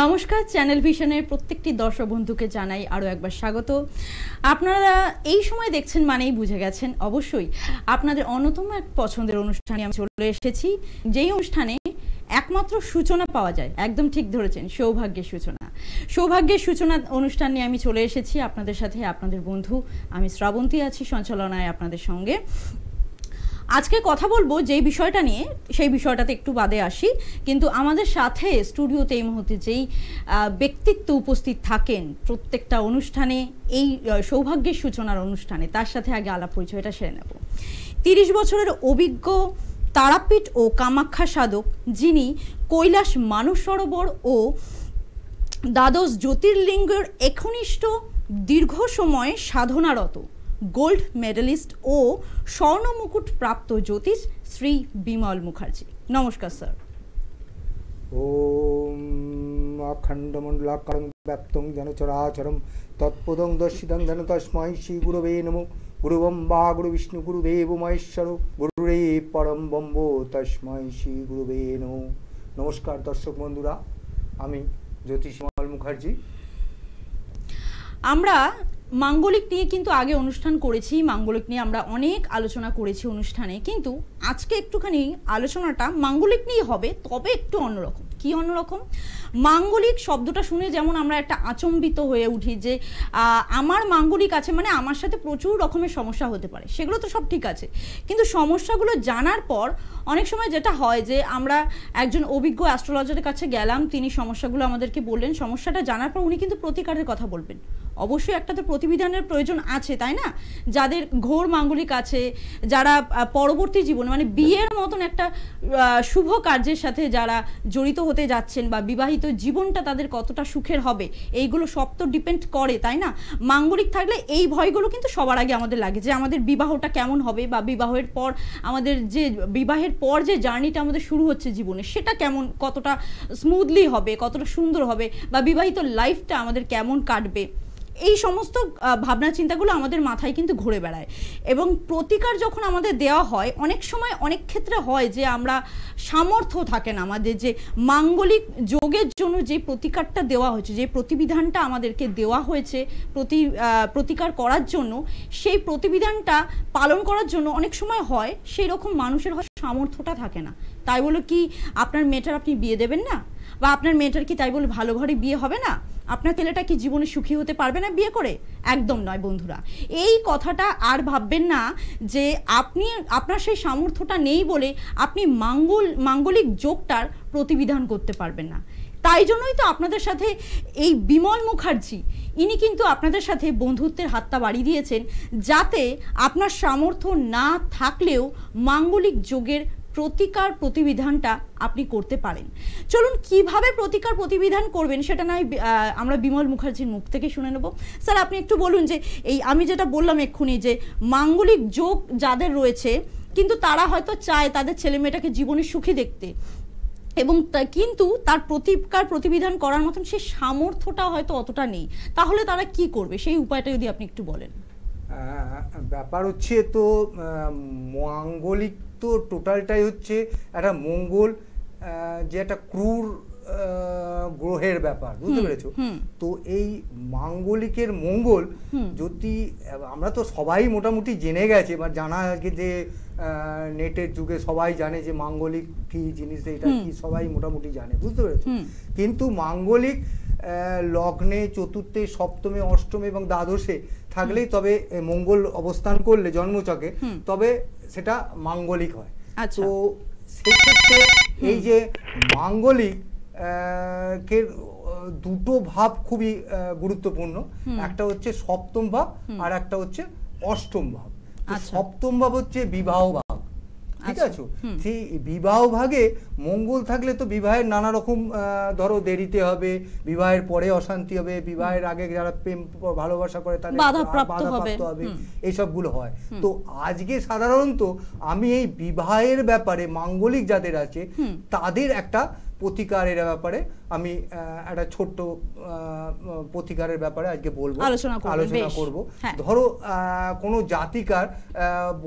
নমস্কার, চ্যানেল ভিশনের প্রত্যেকটি দর্শক বন্ধুকে জানাই আরও একবার স্বাগত। আপনারা এই সময় দেখছেন মানেই বুঝে গেছেন অবশ্যই আপনাদের অন্যতম এক পছন্দের অনুষ্ঠানে আমি চলে এসেছি, যেই অনুষ্ঠানে একমাত্র সূচনা পাওয়া যায়। একদম ঠিক ধরেছেন, সৌভাগ্যের সূচনা। সৌভাগ্যের সূচনা অনুষ্ঠান নিয়ে আমি চলে এসেছি আপনাদের সাথে, আপনাদের বন্ধু আমি শ্রাবন্তী আছি সঞ্চালনায় আপনাদের সঙ্গে। আজকে কথা বলবো যেই বিষয়টা নিয়ে, সেই বিষয়টাতে একটু বাদে আসি, কিন্তু আমাদের সাথে স্টুডিওতে এই মুহূর্তে যেই ব্যক্তিত্ব উপস্থিত থাকেন প্রত্যেকটা অনুষ্ঠানে, এই সৌভাগ্যের সূচনার অনুষ্ঠানে, তার সাথে আগে আলাপ পরিচয়টা সেরে নেব। 30 বছরের অভিজ্ঞ তারাপীঠ ও কামাখ্যা সাধক, যিনি কৈলাস মানস সরোবর ও দ্বাদশ জ্যোতির্লিঙ্গের একনিষ্ঠ দীর্ঘ সময় সাধনারত গোল্ড মেডেলিস্ট ও স্বর্ণ মুকুট প্রাপ্ত জ্যোতিষ শ্রী বিমল মুখার্জি। নমস্কার স্যার। ওম অখণ্ডমণ্ডলাকারং ব্যাপ্তং যেন চরাচরম তৎপদং দর্শিতং যেন তস্मै শ্রী গুরবে নমঃ। গুরুবম বা গুরু বিষ্ণু গুরুদেব মহেশ্বর গুরুরে পরম ব্রহ্ম তস্मै শ্রী গুরুবে নমঃ। নমস্কার দর্শক বন্ধুরা, আমি জ্যোতিষ বিমল মুখার্জি। আমরা মাঙ্গলিক নিয়ে কিন্তু আগে অনুষ্ঠান করেছি, মাঙ্গলিক নিয়ে আমরা অনেক আলোচনা করেছি অনুষ্ঠানে, কিন্তু আজকে একটুখানি আলোচনাটা মাঙ্গলিক নিয়ে হবে, তবে একটু অন্যরকম। কি অন্যরকম? মাঙ্গলিক শব্দটা শুনে যেমন আমরা একটা আচম্বিত হয়ে উঠি যে আমার মাঙ্গলিক আছে মানে আমার সাথে প্রচুর রকমের সমস্যা হতে পারে, সেগুলো তো সব ঠিক আছে, কিন্তু সমস্যাগুলো জানার পর অনেক সময় যেটা হয় যে আমরা একজন অভিজ্ঞ অ্যাস্ট্রোলজারের কাছে গেলাম, তিনি সমস্যাগুলো আমাদেরকে বললেন, সমস্যাটা জানার পর উনি কিন্তু প্রতিকারের কথা বলবেন। অবশ্যই একটা তো প্রতিবিধানের প্রয়োজন আছে, তাই না? যাদের ঘোর মাঙ্গলিক আছে, যারা পরবর্তী জীবনে মানে বিয়ের মতন একটা শুভ কার্যের সাথে যারা জড়িত হতে যাচ্ছেন, বা বিবাহিত জীবনটা তাদের কতটা সুখের হবে, এইগুলো সব তো ডিপেন্ড করে, তাই না? মাঙ্গলিক থাকলে এই ভয়গুলো কিন্তু সবার আগে আমাদের লাগে যে আমাদের বিবাহটা কেমন হবে, বা বিবাহের পর আমাদের যে বিবাহের পর যে জার্নিটা আমাদের শুরু হচ্ছে জীবনে, সেটা কেমন, কতটা স্মুথলি হবে, কতটা সুন্দর হবে, বা বিবাহিত লাইফটা আমাদের কেমন কাটবে, এই সমস্ত ভাবনা চিন্তাগুলো আমাদের মাথায় কিন্তু ঘুরে বেড়ায়। এবং প্রতিকার যখন আমাদের দেওয়া হয়, অনেক সময় অনেক ক্ষেত্রে হয় যে আমরা সামর্থ্য থাকে না আমাদের, যে মাঙ্গলিক যোগের জন্য যে প্রতিকারটা দেওয়া হয়েছে, যে প্রতিবিধানটা আমাদেরকে দেওয়া হয়েছে প্রতিকার করার জন্য, সেই প্রতিবিধানটা পালন করার জন্য অনেক সময় হয় সেই রকম মানুষের হয় সামর্থ্যটা থাকে না। তাই বলে কি আপনার মেয়েটার আপনি বিয়ে দেবেন না, বা আপনার মেয়েটার কি তাই বলে ভালো ঘরে বিয়ে হবে না, আপনার ছেলেটা কি জীবনে সুখী হতে পারবে না বিয়ে করে? একদম নয় বন্ধুরা, এই কথাটা আর ভাববেন না যে আপনার সেই সামর্থ্যটা নেই বলে আপনি মাঙ্গলিক যোগটার প্রতিবিধান করতে পারবেন না। তাই জন্যই তো আপনাদের সাথে এই বিমল মুখার্জি, ইনি কিন্তু আপনাদের সাথে বন্ধুত্বের হাতটা বাড়িয়ে দিয়েছেন, যাতে আপনার সামর্থ্য না থাকলেও মাঙ্গলিক যোগের প্রতিকার প্রতিবিধানটা আপনি করতে পারেন। চলুন কিভাবে প্রতিকার প্রতিবিধান করবেন সেটা নয় আমরা বিমল মুখার্জির মুখ থেকে শুনে নেব। স্যার, আপনি একটু বলুন যে এই আমি যেটা বললাম এক্ষুনি, যে মাঙ্গলিক যোগ যাদের রয়েছে, কিন্তু তারা হয়তো চায় তাদের ছেলে মেয়েটাকে জীবনে সুখী দেখতে, এবং কিন্তু তার প্রতিকার প্রতিবিধান করার মতন সেই সামর্থ্যটা হয়তো অতটা নেই, তাহলে তারা কি করবে, সেই উপায়টা যদি আপনি একটু বলেন। ব্যাপার হচ্ছে তো মাঙ্গলিক তো টোটালটাই হচ্ছে একটা মঙ্গল, যে একটা ক্রূর গ্রহের ব্যাপার, বুঝতে পেরেছো? তো এই মাঙ্গলিকের মঙ্গল যদি আমরা তো সবাই মোটামুটি জেনে গেছে, বা জানা আগে যে নেটের যুগে সবাই জানে যে মাঙ্গলিক কি জিনিস, এটা কি সবাই মোটামুটি জানে, বুঝতে পেরেছো? কিন্তু মাঙ্গলিক লগ্নে, চতুর্থে, সপ্তমে, অষ্টমে এবং দ্বাদশে থাকলেই তবে মঙ্গল অবস্থান করলে জন্মচকে, তবে সেটা মাঙ্গলিক হয়। তো সেক্ষেত্রে এই যে মাঙ্গলিক এর দুটো ভাব খুবই গুরুত্বপূর্ণ, একটা হচ্ছে সপ্তম ভাব আর একটা হচ্ছে অষ্টম ভাব। সপ্তম ভাব হচ্ছে বিবাহ ভাব, ঠিক আছে? সেই বিবাহ ভাগে মঙ্গল থাকলে তো বিবাহের নানা রকম ধরো দেরিতে হবে, বিবাহের পরে অশান্তি হবে, বিবাহের আগে যারা প্রেম ভালোবাসা করে তাদের বাধাপ্রাপ্ত হবে, এইসবগুলো হয়। তো আজকে সাধারণত আমি এই বিবাহের ব্যাপারে মাঙ্গলিক যাদের আছে তাদের একটা প্রতিকারের ব্যাপারে আমি একটা ছোট্ট প্রতিকারের ব্যাপারে আজকে বলবো, আলোচনা করব। ধরো কোনো জাতিকার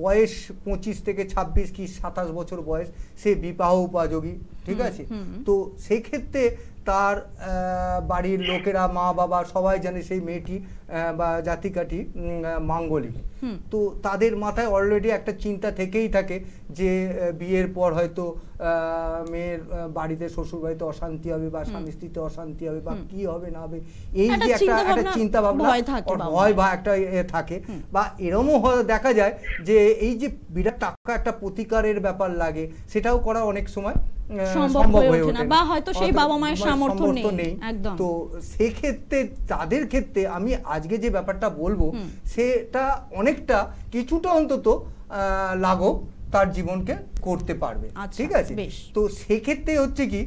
বয়স 25 থেকে 26 কি 27 বছর বয়স, সে বিবাহ উপযোগী, ঠিক আছে? তো সেই ক্ষেত্রে তার বাড়ির লোকেরা, মা বাবা সবাই জানে সেই মেয়েটি বা জাতিকাটি মাঙ্গলিক। তো তাদের মাথায় অলরেডি একটা চিন্তা থেকেই থাকে যে বিয়ের পর হয়তো মেয়ের বাড়িতে, শ্বশুর বাড়িতে অশান্তি হবে বা স্বামী স্ত্রীতে অশান্তি হবে বা কি হবে না হবে, এই যে একটা চিন্তা ভাবনা, ভয় বা একটা থাকে। বা এরমও দেখা যায় যে এই যে বিরাট টাকা একটা প্রতিকারের ব্যাপার লাগে, সেটাও করা অনেক সময় সম্ভব হয়ে ওঠে না, বা হয়তো সেই বাবা মায়ের সামর্থ্য নেই। তো সেক্ষেত্রে তাদের ক্ষেত্রে আমি আজকে যে ব্যাপারটা বলবো সেটা অনেকটা কিছুটা অন্তত লাঘব তার জীবনকে করতে পারবে। ঠিক আছে, তো সেক্ষেত্রে হচ্ছে কি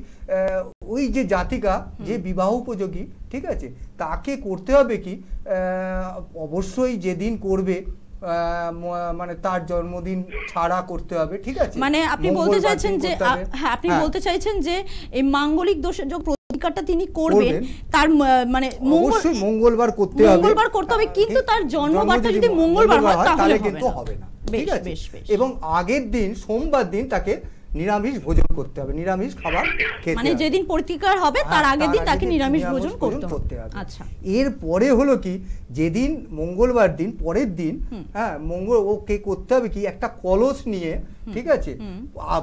ওই যে জাতিকা যে বিবাহ উপযোগী, ঠিক আছে, তাকে করতে হবে কি অবশ্যই যেদিন করবে মানে তার জন্মদিন ছাড়া করতে হবে। ঠিক আছে, মানে আপনি বলতে চাইছেন যে, হ্যাঁ আপনি বলতে চাইছেন যে এই মাঙ্গলিক দোষের যে প্রতিকারটা তিনি করবেন তার মানে অবশ্যই মঙ্গলবার করতে হবে, মঙ্গলবার করতে হবে, কিন্তু তার জন্মবারটা যদি মঙ্গলবার হয় তাহলে কিন্তু হবে না। ঠিক আছে, এবং আগের দিন সোমবার দিন তাকে নিরামিষ ভোজন করতে হবে, নিরামিষ খাবার খেতে হবে, মানে যেদিন প্রতিকার হবে তার আগের দিন তাকে নিরামিষ ভোজন করতে হবে। আচ্ছা, এরপরে হলো কি যেদিন মঙ্গলবার দিন পরের দিন, হ্যাঁ ওকে করতে হবে কি একটা কলস নিয়ে, ঠিক আছে,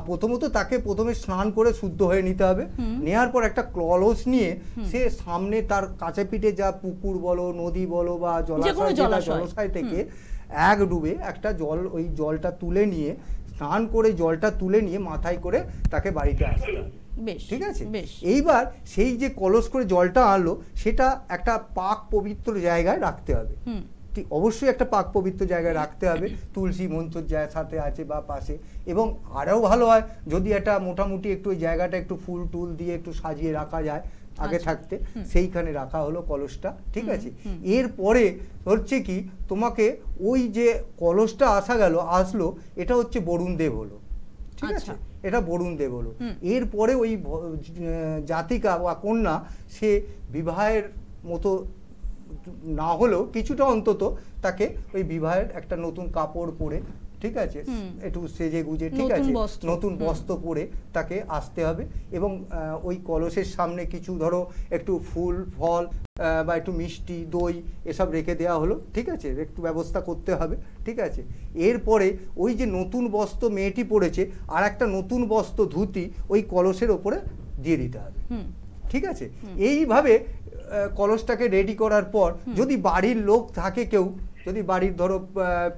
প্রথমত তাকে প্রথমে স্নান করে শুদ্ধ হয়ে নিতে হবে, নেওয়ার পর একটা কলস নিয়ে সে সামনে তার কাছে পিঠে যা পুকুর বলো, নদী বলো বা জলাশয় থেকে এক ডুবে একটা জল, ওই জলটা তুলে নিয়ে, স্নান করে জলটা তুলে নিয়ে মাথায় করে তাকে বাড়িতে আসতে হবে। ঠিক আছে, এইবার সেই যে কলস করে জলটা আনলো সেটা একটা পাক পবিত্র জায়গায় রাখতে হবে। ঠিক, অবশ্যই একটা পাক পবিত্র জায়গায় রাখতে হবে, তুলসী মঞ্চর সাথে আছে বা পাশে, এবং আরও ভালো হয় যদি একটা মোটামুটি একটু ওই জায়গাটা একটু ফুল টুল দিয়ে একটু সাজিয়ে রাখা যায় আগে থাকতে, সেইখানে রাখা হলো কলসটা। ঠিক আছে, এরপরে হচ্ছে কি তোমাকে ওই যে কলসটা আসলো এটা হচ্ছে বরুণ দেব হলো। ঠিক আছে, এটা বরুণ দেব হলো। এরপরে ওই জাতিকা বা কন্যা সে বিবাহের মতো না হলেও কিছুটা অন্তত তাকে ওই বিবাহের একটা নতুন কাপড় পরে, ঠিক আছে, একটু সেজে গুজে, ঠিক আছে, নতুন বস্ত্র পরে তাকে আসতে হবে, এবং ওই কলসের সামনে কিছু ধরো একটু ফুল ফল বা একটু মিষ্টি দই এসব রেখে দেওয়া হলো। ঠিক আছে, একটু ব্যবস্থা করতে হবে। ঠিক আছে, এরপরে ওই যে নতুন বস্ত্র মেয়েটি পরেছে আর একটা নতুন বস্ত্র ধুতি ওই কলসের ওপরে দিয়ে দিতে হবে। ঠিক আছে, এইভাবে কলসটাকে রেডি করার পর যদি বাড়ির লোক থাকে, কেউ যদি বাড়ির ধরো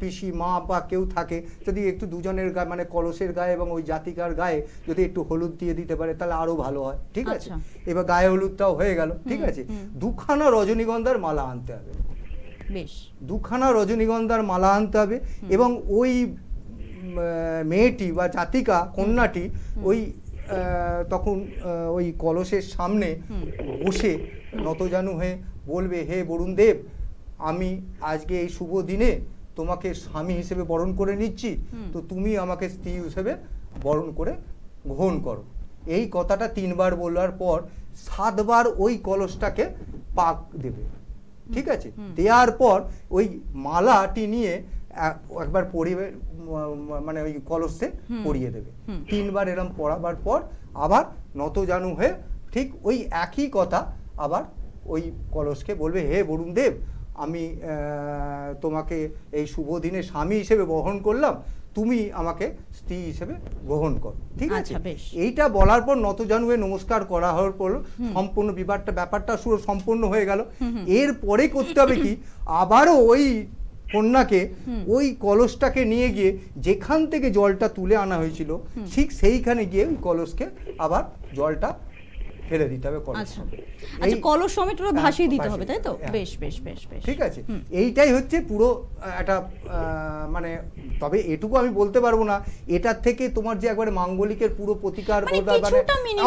পিসি মা বা কেউ থাকে, যদি একটু দুজনের গায়ে মানে কলসের গায়ে এবং ওই জাতিকার গায়ে যদি একটু হলুদ দিয়ে দিতে পারে তাহলে আরো ভালো হয়। ঠিক আছে, এবার গায়ে হলুদটাও হয়ে গেল। ঠিক আছে, দুখানা রজনীগন্ধার মালা আনতে হবে, দুখানা রজনীগন্ধার মালা আনতে হবে, এবং ওই মেয়েটি বা জাতিকা কন্যাটি ওই তখন ওই কলসের সামনে বসে নতজানু হয়ে বলবে, হে বরুণ দেব, আমি আজকে এই শুভ দিনে তোমাকে স্বামী হিসেবে বরণ করে নিচ্ছি, তো তুমি আমাকে স্ত্রী হিসেবে বরণ করে গ্রহণ করো। এই কথাটা 3 বার বলার পর 7 বার ওই কলসটাকে পাক দেবে। ঠিক আছে, দেওয়ার পর ওই মালাটি নিয়ে একবার পরিবে, মানে ওই কলসে পরিয়ে দেবে। 3 বার এরম পড়াবার পর আবার নতজানু হয়ে ঠিক ওই একই কথা আবার ওই কলসকে বলবে, হে বরুণ দেব, আমি তোমাকে এই শুভ দিনে স্বামী হিসেবে বহন করলাম, তুমি আমাকে স্ত্রী হিসেবে গ্রহণ করো। ঠিক আছে, এইটা বলার পর নতজানু হয়ে নমস্কার করা হওয়ার পর সম্পূর্ণ ব্যাপারটা সম্পূর্ণ হয়ে গেল। এরপরে করতে হবে কি, আবারও ওই কন্যাকে ওই কলসটাকে নিয়ে গিয়ে যেখান থেকে জলটা তুলে আনা হয়েছিল ঠিক সেইখানে গিয়ে ওই কলসকে আবার জলটা ফেলে দিতে হবে। কলস সমেত ভাসিয়ে দিতে হবে, তাই তো? বেশ বেশ বেশ বেশ, ঠিক আছে, এইটাই হচ্ছে পুরো একটা মানে, তবে এটুকু আমি বলতে পারবো না এটার থেকে তোমার যে একবারে মাঙ্গলিকের পুরো প্রতিকার, মানে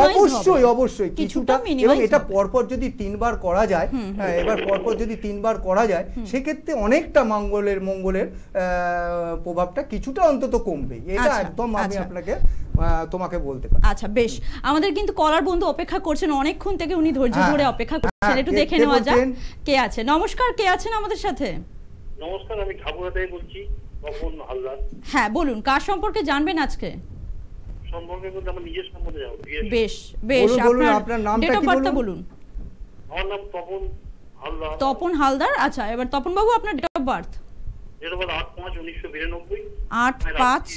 অবশ্যই অবশ্যই কিছুটা, এবং এটা পরপর যদি 3 বার করা যায়, এবার পরপর যদি 3 বার করা যায় সেক্ষেত্রে অনেকটা মঙ্গলের প্রভাবটা কিছুটা অন্তত কমবে। এটা একদম আমি আপনাকে তোমাকে বলতে পারি। আচ্ছা বেশ, আমাদের কিন্তু কলার বন্ধু অপেক্ষা করছেন অনেকক্ষণ থেকে, উনি ধৈর্য ধরে অপেক্ষা করছেন, একটু দেখে নেওয়া যাক কে আছে। নমস্কার, কে আছেন আমাদের সাথে? নমস্কার, আমি ঠাকুরা থেকে বলছি, তপন হালদার। হ্যাঁ বলুন, কার সম্পর্কে জানবেন আজকে? সম্পর্কে বলতে আমার নিজের সম্বন্ধে যাবো। বেশ বেশ, বলুন, আপনার নামটা ডেট অফ কি বার্থটা বলুন? বলুন। আমার নাম তপন হালদার। তপন হালদার। আচ্ছা, এবার তপন বাবু আপনার ডেট অফ বার্থ। যেটা বলে 8/5/1992, 8/5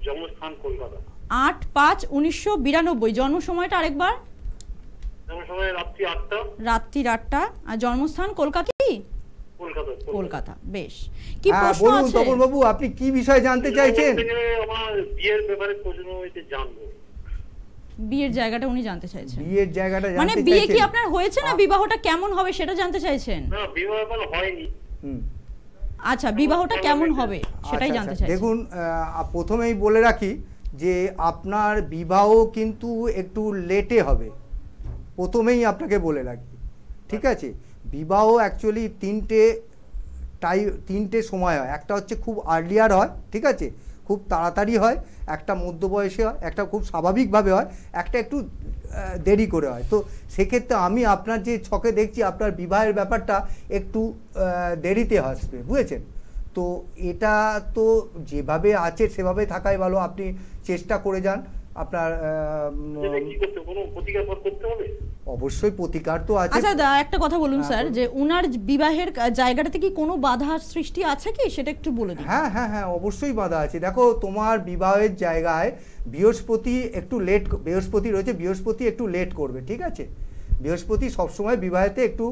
জন্মস্থান কলকাতা। 8/5/1992, জন্ম সময়টা আরেকবার। জন্ম সময় রাত্রি 8টা। রাত্রি 8টা, আর জন্মস্থান কলকাতা। কলকাতা। বেশ, কি প্রশ্ন বলুন আছে? তপন বাবু, আপনি কি বিষয় জানতে চাইছেন? আমার বিয়ের ব্যাপারে প্রশ্ন হইতে জানবো। বিয়ের জায়গাটা উনি জানতে চাইছেন। বিয়ের জায়গাটা জানতে মানে চাইছেন? বিয়ে কি আপনার হয়েছে না বিবাহটা কেমন হবে সেটা জানতে চাইছেন? না, বিবাহ এখনো হয়নি। আচ্ছা, বিবাহটা কেমন হবে সেটাই আচ্ছা, জানতে আচ্ছা, চাইছেন। দেখুন, প্রথমেই বলে রাখি যে আপনার বিবাহ কিন্তু একটু লেটে হবে, প্রথমেই আপনাকে বলে রাখি, ঠিক আছে? বিবাহ অ্যাকচুয়ালি তিনটে সময় হয়। একটা হচ্ছে খুব আর্লিয়ার হয়, ঠিক আছে, খুব তাড়াতাড়ি হয়, একটা মধ্যবয়সে হয়, একটা খুব স্বাভাবিকভাবে হয়, একটা একটু দেরি করে হয়। তো সেক্ষেত্রে আমি আপনার যে ছকে দেখছি আপনার বিবাহের ব্যাপারটা একটু দেরিতে আসবে, বুঝেছেন? তো এটা তো যেভাবে আছে সেভাবে থাকাই ভালো। আপনি চেষ্টা করে যান। আপনার অবশ্যই প্রতিকার তো আছে। আচ্ছা, একটা কথা বলুন স্যার, যে উনার বিবাহের জায়গাটাতে কি কোনো বাধার সৃষ্টি আছে কি সেটা একটু বলে দিন। হ্যাঁ হ্যাঁ হ্যাঁ, অবশ্যই বাধা আছে। দেখো, তোমার বিবাহের জায়গায় বৃহস্পতি রয়েছে, বৃহস্পতি একটু লেট করবে, ঠিক আছে? বৃহস্পতি সবসময় বিবাহেতে একটু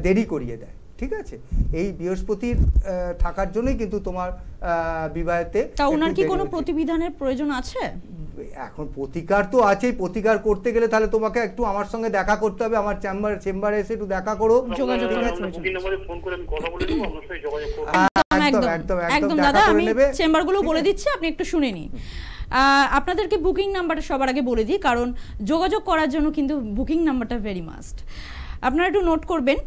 দেরি করিয়ে দেয়, ঠিক আছে? এই বৃহস্পতির থাকার জন্যই কিন্তু তোমার বিবাহেতে। তা ওনার কি কোনো প্রতিবিধানের প্রয়োজন আছে? এখন প্রতিকার তো আছেই। প্রতিকার করতে গেলে তাহলে তোমাকে একটু আমার সঙ্গে দেখা করতে হবে, আমার চেম্বারে এসে একটু দেখা করো, যোগাযোগ করো। একদম দাদা, আমি চেম্বারগুলো বলে দিচ্ছি, আপনি একটু শুনে নিন। আপনাদেরকে বুকিং নাম্বারটা সবার আগে বলে দিই, কারণ যোগাযোগ করার জন্য কিন্তু বুকিং নাম্বারটা ভেরি মাস্ট। আপনারা একটু নোট করবেন,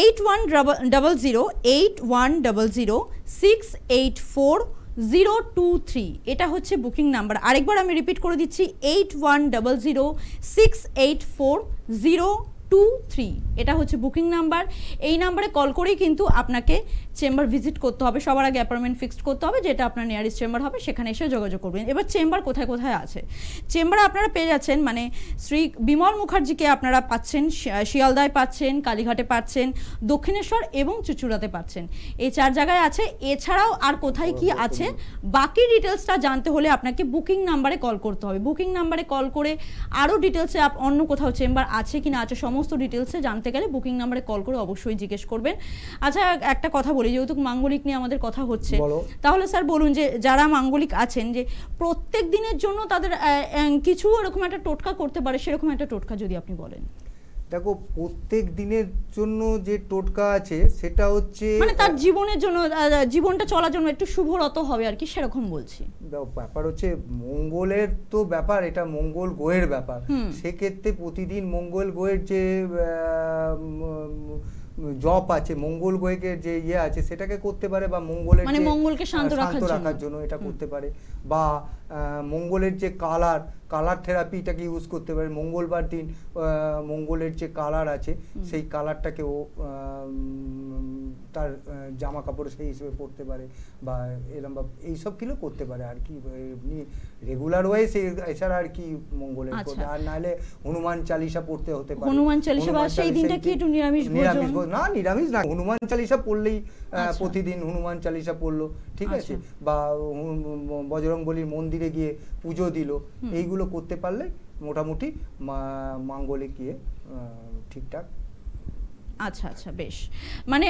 8100-684-023, এটা হচ্ছে বুকিং নাম্বার। আরেকবার আমি রিপিট করে দিচ্ছি, 8100-684-023, এটা হচ্ছে বুকিং নাম্বার। এই নাম্বারে কল করেই কিন্তু আপনাকে চেম্বার ভিজিট করতে হবে। সবার আগে অ্যাপয়েন্টমেন্ট ফিক্সড করতে হবে, যেটা আপনার নিয়ারেস্ট চেম্বার হবে, সেখানে এসে যোগাযোগ করবেন। এবার চেম্বার কোথায় কোথায় আছে? চেম্বারে আপনারা পেয়ে যাচ্ছেন, মানে শ্রী বিমল মুখার্জিকে আপনারা পাচ্ছেন শিয়ালদায়, পাচ্ছেন কালীঘাটে, পাচ্ছেন দক্ষিণেশ্বর এবং চুচুড়াতে পাচ্ছেন। এই 4 জায়গায় আছে। এছাড়াও আর কোথায় কি আছে বাকি ডিটেলসটা জানতে হলে আপনাকে বুকিং নাম্বারে কল করতে হবে। বুকিং নাম্বারে কল করে আরও ডিটেলসে অন্য কোথাও চেম্বার আছে কি না আছে সমস্ত ডিটেলসে জানতে গেলে বুকিং নাম্বারে কল করে অবশ্যই জিজ্ঞেস করবেন। আচ্ছা, একটা কথা বলি, যেহেতু মাঙ্গলিক নিয়ে আমাদের কথা হচ্ছে, তাহলে স্যার বলুন যে যারা মাঙ্গলিক আছেন, যে প্রত্যেক দিনের জন্য তাদের কিছু এরকম একটা টোটকা করতে পারে, সেরকম একটা টোটকা যদি আপনি বলেন। দেখো, প্রত্যেক দিনের জন্য যে টোটকা আছে সেটা হচ্ছে মানে তার জীবনের জন্য, জীবনটা চলার জন্য একটু শুভরত হবে আর কি, সেরকম বলছি। ব্যাপার হচ্ছে মঙ্গলের তো ব্যাপার, এটা মঙ্গল গ্রহের ব্যাপার। সেক্ষেত্রে প্রতিদিন মঙ্গল গ্রহের যে জপ আছে, মঙ্গল গ্রহের যে আছে সেটাকে করতে পারে, বা মঙ্গলের মানে মঙ্গলকে শান্ত রাখার জন্য এটা করতে পারে, বা মঙ্গলের যে কালার থেরাপিটাকে ইউজ করতে পারে। মঙ্গলবার দিন মঙ্গলের যে কালার আছে সেই কালারটাকে ও তার জামা কাপড় সেই হিসেবে পরতে পারে, বা এরকম বা এইসব কিলো করতে পারে আর কি, এমনি রেগুলার ওয়াইজ। এছাড়া আর কি মঙ্গলের করতে, আর নাহলে হনুমান চালিসা পড়তে হতে পারে। হনুমান চালিসা, বা সেই দিনটা কি একটু নিরামিষ না, নিরামিষ না, হনুমান চালিসা পড়লেই প্রতিদিন হনুমান চালিসা পড়লো, ঠিক আছে, বা বজরংবলীর মন্দিরে গিয়ে পুজো দিল, এইগুলো করতে পারলে মোটামুটি মাঙ্গলিক গিয়ে ঠিকঠাক। আচ্ছা আচ্ছা, বেশ। মানে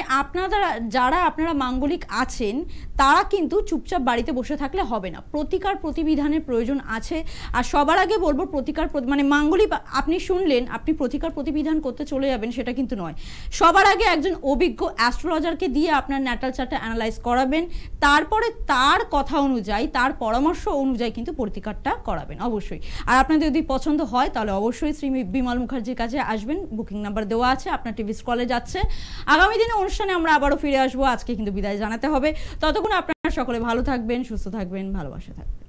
যারা আপনারা মাঙ্গলিক আছেন তারা কিন্তু চুপচাপ বাড়িতে বসে থাকলে হবে না, প্রতিকার প্রতিবিধানের প্রয়োজন আছে। আর সবার আগে বলবো, প্রতিকার মানে মাঙ্গলিক আপনি শুনলেন আপনি প্রতিকার প্রতিবিধান করতে চলে যাবেন, সেটা কিন্তু নয়। সবার আগে একজন অভিজ্ঞ অ্যাস্ট্রোলজারকে দিয়ে আপনার ন্যাটাল চার্টটা অ্যানালাইজ করাবেন, তারপরে তার কথা অনুযায়ী, তার পরামর্শ অনুযায়ী কিন্তু প্রতিকারটা করাবেন অবশ্যই। আর আপনাদের যদি পছন্দ হয় তাহলে অবশ্যই শ্রী বিমল মুখার্জির কাছে আসবেন, বুকিং নাম্বার দেওয়া আছে, আপনার টিভি স্ক্রলে যাচ্ছে। আগামী দিনে অনুষ্ঠানে আমরা আবারও ফিরে আসবো। আজকে কিন্তু বিদায় জানাতে হবে। ততক্ষণ আপনারা সকলে ভালো থাকবেন, সুস্থ থাকবেন, ভালোবাসা থাকবেন।